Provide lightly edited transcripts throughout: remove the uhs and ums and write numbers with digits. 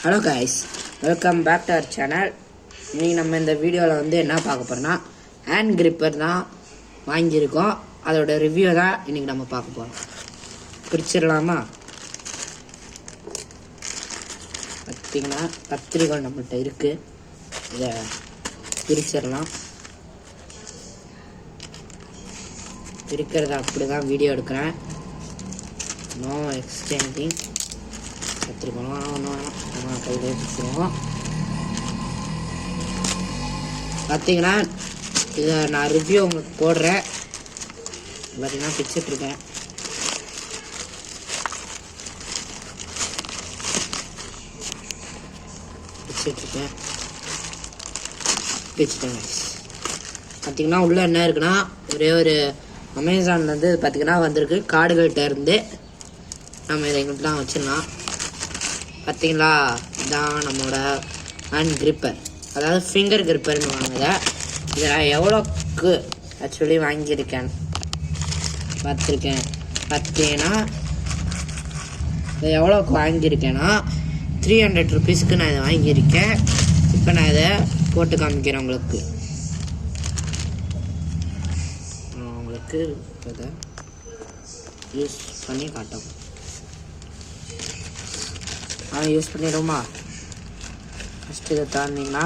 Hello guys, welcome back to our channel. இன்றைக்கி நம்ம இந்த வீடியோவில் வந்து என்ன பார்க்க போகிறோம்னா ஹேண்ட் கிரிப்பர் தான் வாங்கியிருக்கோம். அதோட ரிவ்யூ தான் இன்றைக்கி நம்ம பார்க்க போகிறோம். பிரிச்சிடலாமா? பார்த்திங்கன்னா கத்திரிக்கோள் நம்மள்கிட்ட இருக்குது. இதை பிரிச்சிடலாம். பிரிக்கிறத அப்படி தான் வீடியோ எடுக்கிறேன். No exchanging. கத்திரிக்கோள் ஒன்றும் நம்ம கையிலே பிடிச்சிருவோம். பார்த்தீங்கன்னா இதை நான் ரிவ்யூ உங்களுக்கு போடுறேன். பார்த்தீங்கன்னா பிரிச்சிட்ருக்கேன். பிரிச்சிட்ருக்கேன். பார்த்தீங்கன்னா உள்ளே என்ன இருக்குன்னா, ஒரே ஒரு அமேசான்லேருந்து பார்த்தீங்கன்னா வந்திருக்கு. கார்டுகள்கிட்ட இருந்து நம்ம இதை எங்கள்கிட்டலாம் வச்சிடலாம். பார்த்தீங்களா, இதுதான் நம்மளோட ஹேண்ட் கிரிப்பர், அதாவது ஃபிங்கர் கிரிப்பர்னு வாங்குத. இதை நான் எவ்வளோக்கு ஆக்சுவலி வாங்கியிருக்கேன் பார்த்தீங்கன்னா இதை எவ்வளோக்கு வாங்கியிருக்கேன்னா 300 ருபீஸ்க்கு நான் இதை வாங்கியிருக்கேன். இப்போ நான் இதை போட்டு காமிக்கிறேன் உங்களுக்கு. இதை யூஸ் பண்ணி காட்டும். யூஸ் பண்ணிடுவோமா? ஃபஸ்ட்டு இதை தாண்டிங்கன்னா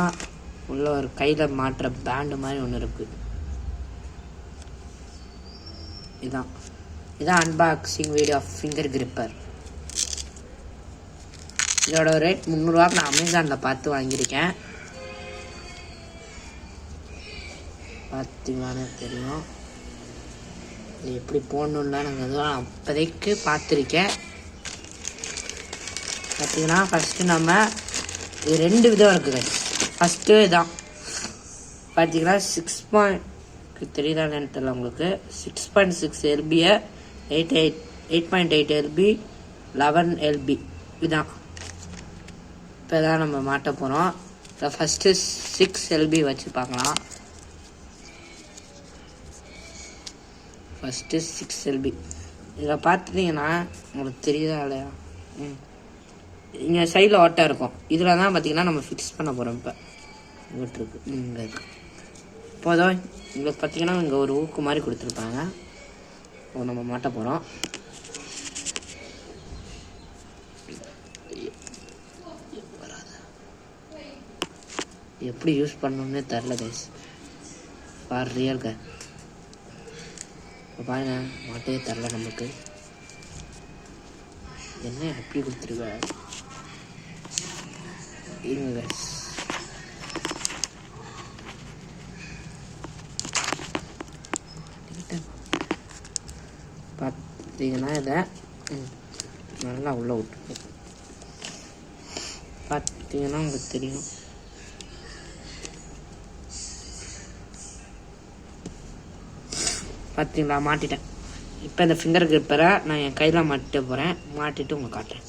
உள்ள ஒரு கையில் மாட்டுற பேண்டு மாதிரி ஒன்று இருக்குது. இதான் unboxing video of finger gripper. இதோட ரேட் 300 ரூபாய்க்கு நான் அமேசானில் பார்த்து வாங்கியிருக்கேன். பார்த்தீங்கன்னு தெரியும். இது எப்படி போடணுன்னா நாங்கள் அதுவும் அப்போதைக்கு பார்த்துருக்கேன். பார்த்தீங்கன்னா ஃபஸ்ட்டு நம்ம இது 2 விதம் இருக்குது. ஃபஸ்ட்டு இதான் பார்த்தீங்கன்னா 6 தெரியுதா என்னன்னு தெரியல உங்களுக்கு. 6.6 LBயை 8.8 LB 11 LB இதுதான் இப்போ தான் நம்ம மாட்ட போகிறோம். இப்போ ஃபஸ்ட்டு 6 LB வச்சு பார்க்கலாம். ஃபஸ்ட்டு 6 LB இதில் பார்த்துட்டிங்கன்னா உங்களுக்கு தெரியுதா இல்லையா? இங்கே சைடில் ஓட்டை இருக்கும். இதில் தான் பார்த்திங்கன்னா நம்ம ஃபிக்ஸ் பண்ண போகிறோம். இப்போ இருக்கு இங்கே இருக்குது. இப்போதான் இங்கே பார்த்திங்கன்னா இங்கே ஒரு ஊக்கு மாதிரி கொடுத்துருப்பாங்க. இப்போ நம்ம மாட்ட போகிறோம். எப்படி யூஸ் பண்ணணுன்னே தெரில கைஸ். ஃபார் ரியல் கை. இப்போ பாருங்க, மாட்டே தெரில நமக்கு. என்ன எப்படி கொடுத்துருக்க இருங்க கைஸ். பார்த்தீங்கன்னா இதை நல்லா உள்ளே விட்டுருக்கோம். பார்த்தீங்கன்னா உங்களுக்கு தெரியும். பார்த்தீங்களா, மாட்டிட்டேன். இப்போ இந்த ஃபிங்கர் கிரிப்பரை நான் என் கையில் மாட்டிட்டு போகிறேன். மாட்டிட்டு உங்களுக்கு காட்டுறேன்.